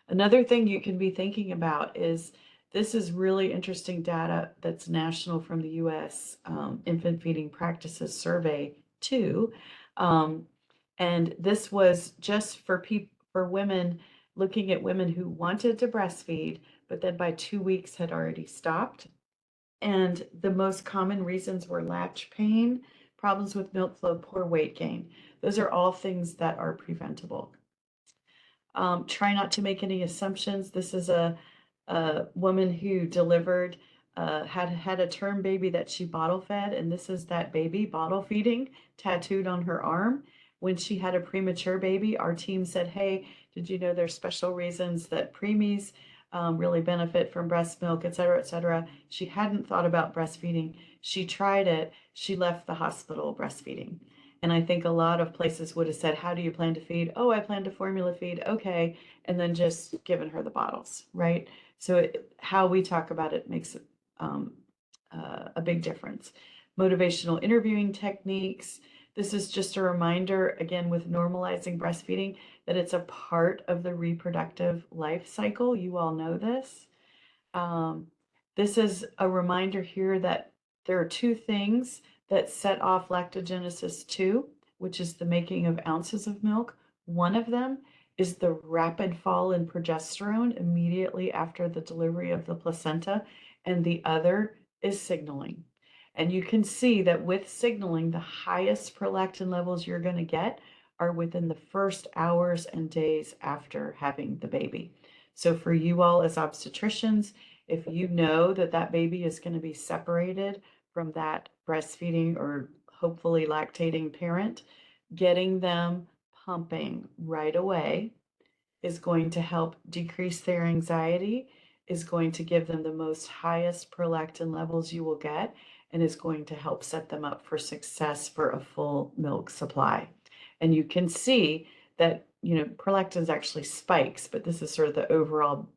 Speaker 4: Another thing you can be thinking about is this is really interesting data that's national from the US Infant Feeding Practices Survey 2. And this was just for women, looking at women who wanted to breastfeed, but then by 2 weeks had already stopped. And the most common reasons were latch pain, problems with milk flow, poor weight gain. Those are all things that are preventable. Try not to make any assumptions. This is a woman who delivered, had a term baby that she bottle fed, and this is that baby bottle feeding tattooed on her arm. When she had a premature baby, our team said, hey, did you know there's special reasons that preemies really benefit from breast milk, et cetera, et cetera. She hadn't thought about breastfeeding. She tried it. She left the hospital breastfeeding. And I think a lot of places would have said, how do you plan to feed? Oh, I plan to formula feed. Okay. And then just given her the bottles, right? So how we talk about it makes a big difference. Motivational interviewing techniques. This is just a reminder, again, with normalizing breastfeeding, that it's a part of the reproductive life cycle. You all know this. This is a reminder here that there are two things that set off lactogenesis 2, which is the making of ounces of milk. One of them is the rapid fall in progesterone immediately after the delivery of the placenta, and the other is signaling. And you can see that with signaling, the highest prolactin levels you're going to get are within the first hours and days after having the baby. So for you all as obstetricians, if you know that that baby is going to be separated from that breastfeeding or hopefully lactating parent, getting them pumping right away is going to help decrease their anxiety, is going to give them the most highest prolactin levels you will get, and is going to help set them up for success for a full milk supply. And you can see that, prolactin actually spikes, but this is sort of the overall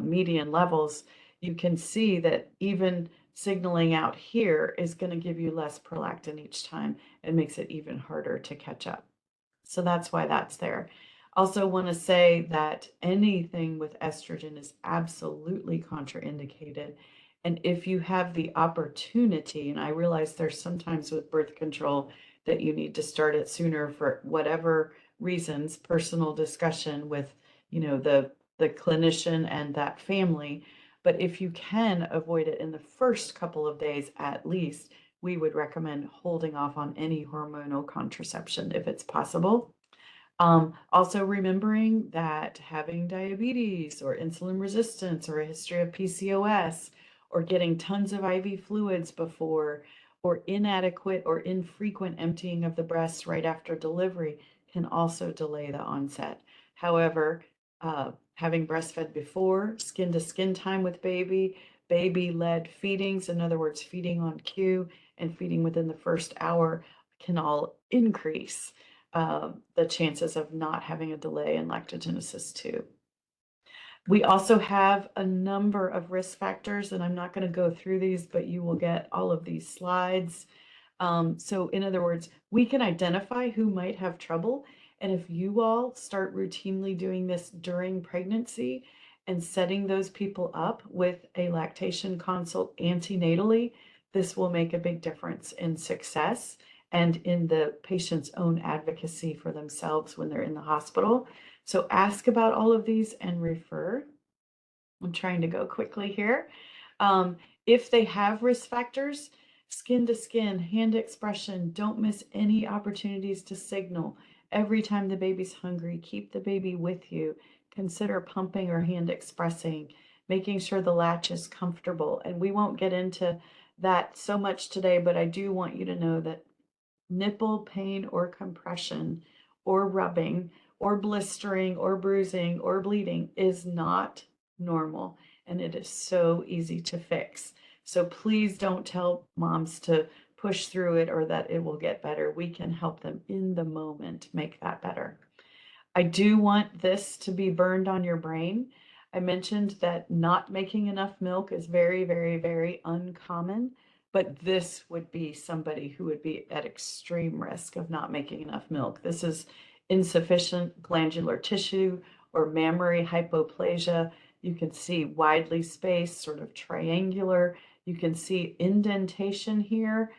Speaker 4: median levels. You can see that even signaling out here is going to give you less prolactin each time and makes it even harder to catch up. So that's why that's there. Also want to say that anything with estrogen is absolutely contraindicated. And if you have the opportunity, and I realize there's sometimes with birth control that you need to start it sooner for whatever reasons, personal discussion with, the clinician and that family. But if you can avoid it in the first couple of days at least, we would recommend holding off on any hormonal contraception if it's possible. Also remembering that having diabetes or insulin resistance or a history of PCOS or getting tons of IV fluids before or inadequate or infrequent emptying of the breast right after delivery can also delay the onset. However, having breastfed before, skin to skin time with baby, baby-led feedings, in other words, feeding on cue and feeding within the first hour can all increase the chances of not having a delay in lactogenesis 2. We also have a number of risk factors, and I'm not going to go through these, but you will get all of these slides. So in other words, we can identify who might have trouble. And if you all start routinely doing this during pregnancy and setting those people up with a lactation consult antenatally, this will make a big difference in success and in the patient's own advocacy for themselves when they're in the hospital. So ask about all of these and refer. I'm trying to go quickly here. If they have risk factors, skin to skin, hand expression, don't miss any opportunities to signal. Every time the baby's hungry, keep the baby with you. Consider pumping or hand expressing, making sure the latch is comfortable. And we won't get into that so much today, but I do want you to know that nipple pain or compression or rubbing or blistering or bruising or bleeding is not normal, and it is so easy to fix. So please don't tell moms to push through it or that it will get better. We can help them in the moment make that better. I do want this to be burned on your brain. I mentioned that not making enough milk is very, very, very uncommon, but this would be somebody who would be at extreme risk of not making enough milk. This is insufficient glandular tissue or mammary hypoplasia. You can see widely spaced, sort of triangular. You can see indentation here,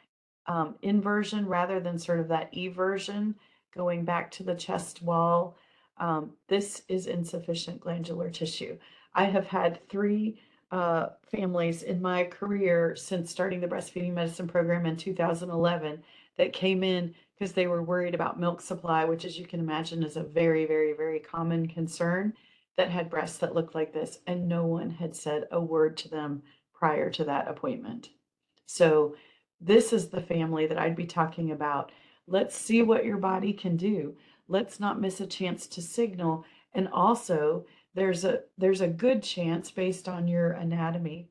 Speaker 4: inversion rather than sort of that eversion going back to the chest wall. This is insufficient glandular tissue. I have had 3 families in my career since starting the breastfeeding medicine program in 2011 that came in because they were worried about milk supply, which, as you can imagine, is a very, very, very common concern, that had breasts that looked like this, and no one had said a word to them prior to that appointment. So this is the family that I'd be talking about. Let's see what your body can do. Let's not miss a chance to signal. And also, there's a good chance based on your anatomy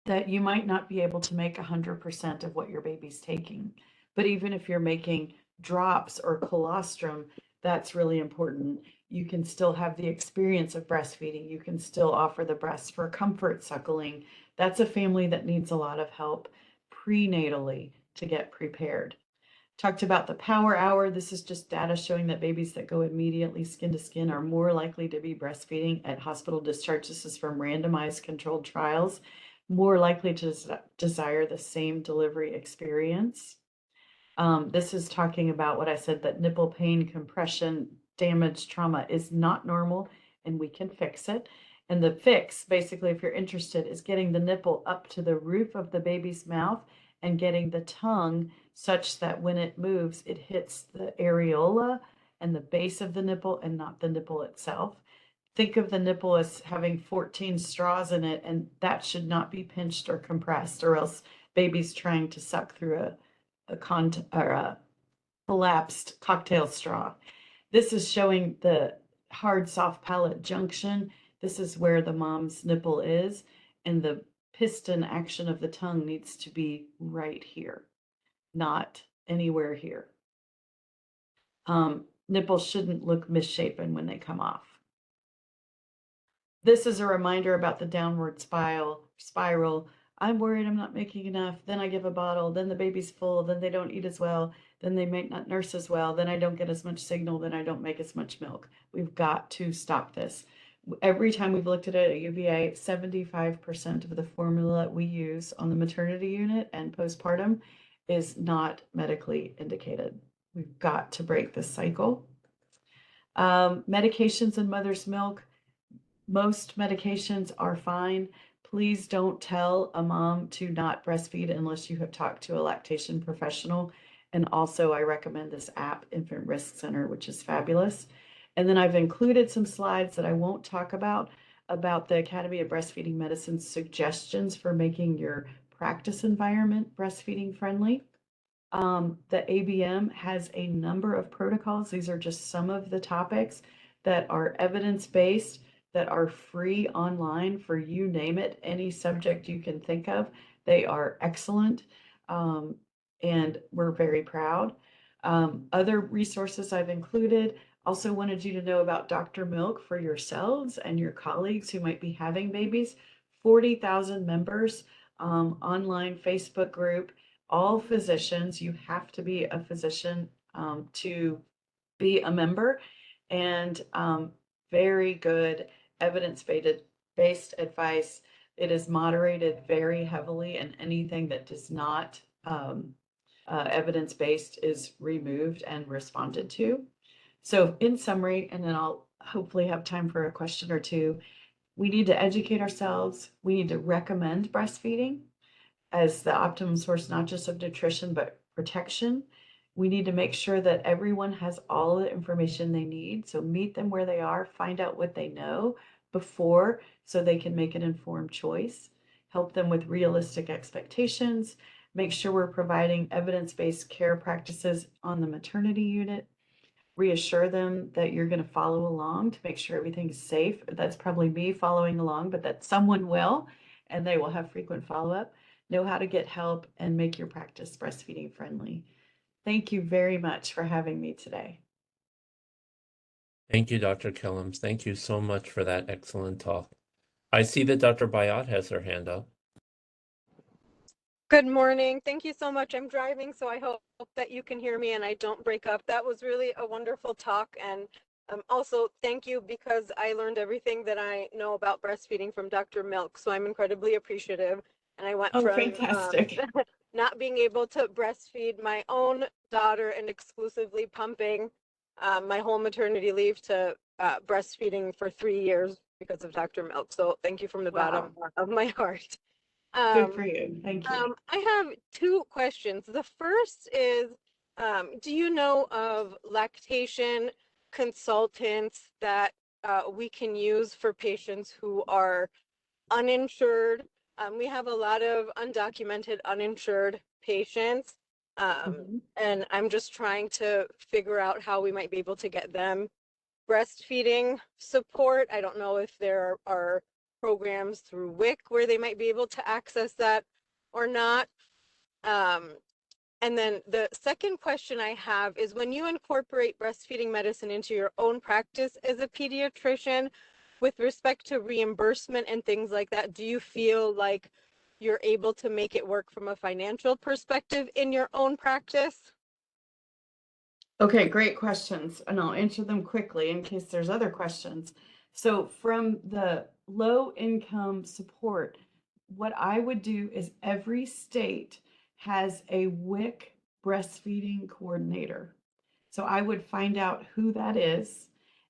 Speaker 4: that you might not be able to make 100% of what your baby's taking. But even if you're making drops or colostrum, that's really important. You can still have the experience of breastfeeding. You can still offer the breast for comfort suckling. That's a family that needs a lot of help prenatally to get prepared. Talked about the power hour. This is just data showing that babies that go immediately skin to skin are more likely to be breastfeeding at hospital discharge. This is from randomized controlled trials, more likely to desire the same delivery experience. This is talking about what I said, that nipple pain, compression, damage, trauma is not normal, and we can fix it. And the fix, basically, if you're interested, is getting the nipple up to the roof of the baby's mouth and getting the tongue such that when it moves, it hits the areola and the base of the nipple and not the nipple itself. Think of the nipple as having 14 straws in it, and that should not be pinched or compressed, or else baby's trying to suck through a collapsed cocktail straw. This is showing the hard, soft palate junction. This is where the mom's nipple is, and the piston action of the tongue needs to be right here, not anywhere here. Nipples shouldn't look misshapen when they come off. This is a reminder about the downward spiral. I'm worried I'm not making enough. Then I give a bottle. Then the baby's full. Then they don't eat as well. Then they might not nurse as well. Then I don't get as much signal. Then I don't make as much milk. We've got to stop this. Every time we've looked at it at UVA, 75% of the formula we use on the maternity unit and postpartum is not medically indicated. We've got to break this cycle. Medications in mother's milk. Most medications are fine. Please don't tell a mom to not breastfeed unless you have talked to a lactation professional. And also, I recommend this app, Infant Risk Center, which is fabulous. And then I've included some slides that I won't talk about the Academy of Breastfeeding Medicine's suggestions for making your practice environment breastfeeding friendly. The ABM has a number of protocols. These are just some of the topics that are evidence-based, that are free online for you name it, any subject you can think of. They are excellent, and we're very proud. Other resources I've included. Also wanted you to know about Dr. Milk for yourselves and your colleagues who might be having babies. 40,000 members, online Facebook group, all physicians. You have to be a physician to be a member, and very good evidence-based advice. It is moderated very heavily, and anything that does not evidence-based is removed and responded to. So in summary, and then I'll hopefully have time for a question or two, we need to educate ourselves. We need to recommend breastfeeding as the optimum source, not just of nutrition, but protection. We need to make sure that everyone has all the information they need. So meet them where they are, find out what they know before so they can make an informed choice. Help them with realistic expectations. Make sure we're providing evidence-based care practices on the maternity unit. Reassure them that you're going to follow along to make sure everything's safe. That's probably me following along, but that someone will, and they will have frequent follow-up. Know how to get help and make your practice breastfeeding friendly. Thank you very much for having me today.
Speaker 3: Thank you, Dr. Kellams. Thank you so much for that excellent talk. I see that Dr. Bayat has her hand up.
Speaker 6: Good morning. Thank you so much. I'm driving, so I hope that you can hear me and I don't break up. That was really a wonderful talk. And also, thank you, because I learned everything that I know about breastfeeding from Dr. Milk. So I'm incredibly appreciative. And I went from
Speaker 4: fantastic.
Speaker 6: not being able to breastfeed my own daughter and exclusively pumping my whole maternity leave to breastfeeding for 3 years because of Dr. Milk. So thank you from the bottom of my heart.
Speaker 4: Good for you. Thank you.
Speaker 6: I have two questions. The first is, do you know of lactation consultants that we can use for patients who are uninsured? We have a lot of undocumented, uninsured patients, and I'm just trying to figure out how we might be able to get them breastfeeding support. I don't know if there are programs through WIC where they might be able to access that or not. And then the second question I have is, when you incorporate breastfeeding medicine into your own practice as a pediatrician, with respect to reimbursement and things like that, do you feel like you're able to make it work from a financial perspective in your own practice?
Speaker 4: Okay, great questions, and I'll answer them quickly in case there's other questions. So from the low income support, what I would do is every state has a WIC breastfeeding coordinator. So I would find out who that is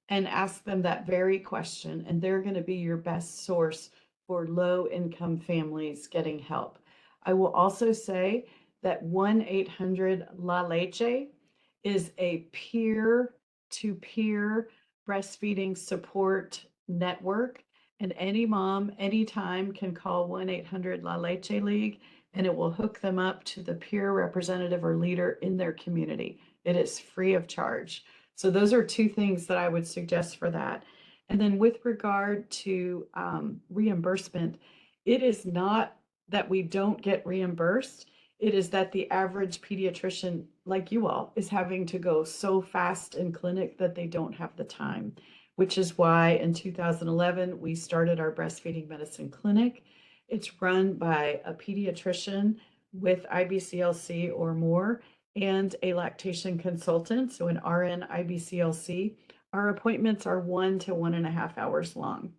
Speaker 4: and ask them that very question, and they're going to be your best source for low income families getting help. I will also say that 1-800-LA-LECHE is a peer to peer breastfeeding support network. And any mom, anytime can call 1-800-LA-LECHE League, and it will hook them up to the peer representative or leader in their community. It is free of charge. So those are two things that I would suggest for that. And then with regard to reimbursement, it is not that we don't get reimbursed. It is that the average pediatrician, like you all, is having to go so fast in clinic that they don't have the time, which is why in 2011, we started our breastfeeding medicine clinic. It's run by a pediatrician with IBCLC or more and a lactation consultant, so an RN IBCLC. Our appointments are 1 to 1.5 hours long,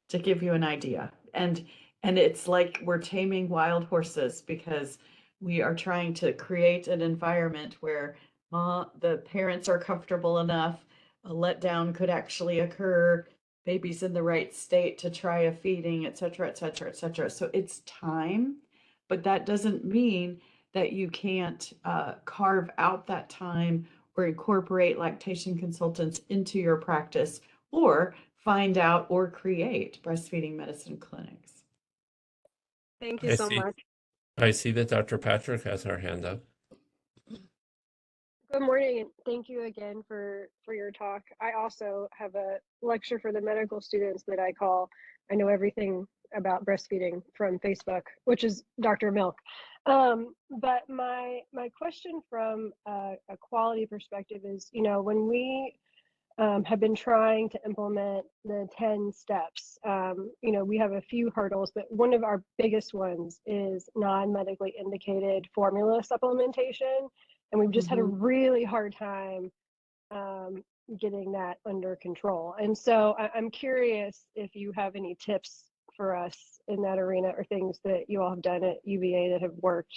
Speaker 4: to give you an idea. And it's like we're taming wild horses because we are trying to create an environment where the parents are comfortable enough, a letdown could actually occur, baby's in the right state to try a feeding, et cetera, et cetera, et cetera. So it's time, but that doesn't mean that you can't carve out that time or incorporate lactation consultants into your practice or find out or create breastfeeding medicine clinics.
Speaker 6: Thank you
Speaker 3: I
Speaker 6: so
Speaker 3: see.
Speaker 6: much.
Speaker 3: I see that Dr. Patrick has her hand up.
Speaker 2: Good morning, and thank you again for your talk. I also have a lecture for the medical students that I call I Know Everything About Breastfeeding from Facebook, which is Dr. Milk. But my question from a quality perspective is, you know, when we have been trying to implement the 10 steps, you know, we have a few hurdles, but one of our biggest ones is non-medically indicated formula supplementation. And we've just had a really hard time getting that under control. And so I'm curious if you have any tips for us in that arena or things that you all have done at UVA that have worked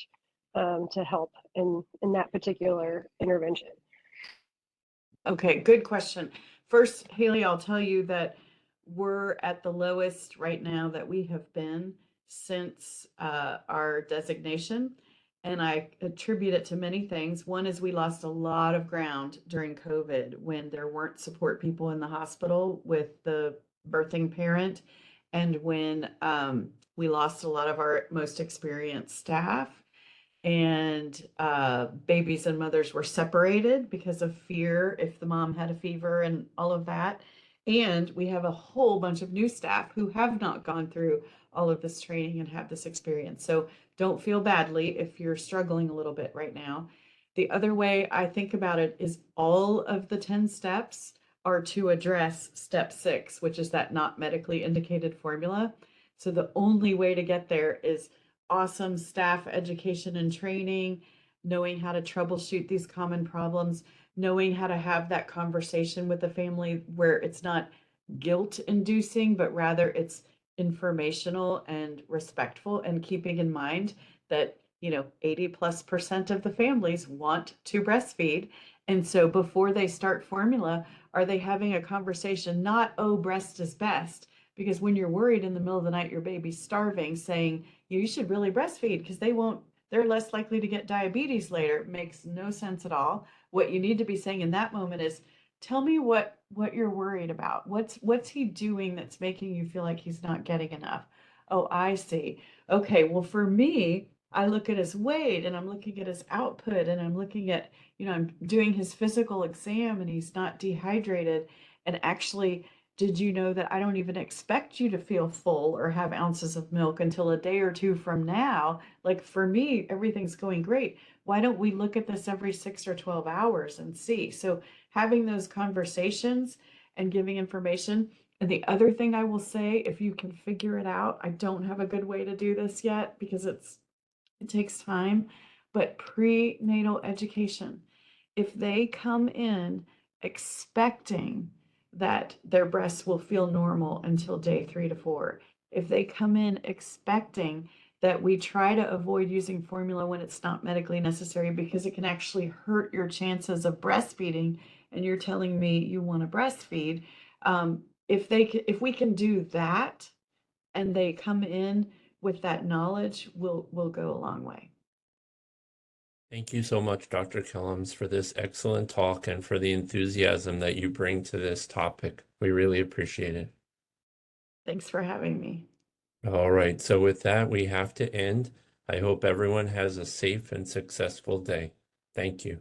Speaker 2: to help in that particular intervention.
Speaker 4: Okay, good question. First, Haley, I'll tell you that we're at the lowest right now that we have been since our designation. And I attribute it to many things. One is we lost a lot of ground during COVID when there weren't support people in the hospital with the birthing parent, and when we lost a lot of our most experienced staff, and babies and mothers were separated because of fear if the mom had a fever and all of that. And we have a whole bunch of new staff who have not gone through all of this training and have this experience. So don't feel badly if you're struggling a little bit right now. The other way I think about it is all of the 10 steps are to address step 6, which is that not medically indicated formula. So the only way to get there is awesome staff education and training, knowing how to troubleshoot these common problems, knowing how to have that conversation with the family where it's not guilt inducing, but rather it's informational and respectful, and keeping in mind that, you know, 80+% of the families want to breastfeed. And so before they start formula, are they having a conversation, not, oh, breast is best? Because when you're worried in the middle of the night, your baby's starving, saying you should really breastfeed because they're less likely to get diabetes later. It makes no sense at all. What you need to be saying in that moment is, tell me what you're worried about. What's he doing that's making you feel like he's not getting enough? Oh, I see. Okay, well, for me, I look at his weight and I'm looking at his output and I'm looking at, you know, I'm doing his physical exam and he's not dehydrated. And actually, did you know that I don't even expect you to feel full or have ounces of milk until a day or two from now? Like for me, everything's going great. Why don't we look at this every 6 or 12 hours and see? So having those conversations and giving information. And the other thing I will say, if you can figure it out, I don't have a good way to do this yet because it takes time, but prenatal education. If they come in expecting that their breasts will feel normal until day 3 to 4, if they come in expecting that we try to avoid using formula when it's not medically necessary because it can actually hurt your chances of breastfeeding. And you're telling me you want to breastfeed. If we can do that and they come in with that knowledge, we'll go a long way.
Speaker 3: Thank you so much, Dr. Kellams, for this excellent talk and for the enthusiasm that you bring to this topic. We really appreciate it.
Speaker 4: Thanks for having me.
Speaker 3: All right, so with that, we have to end. I hope everyone has a safe and successful day. Thank you.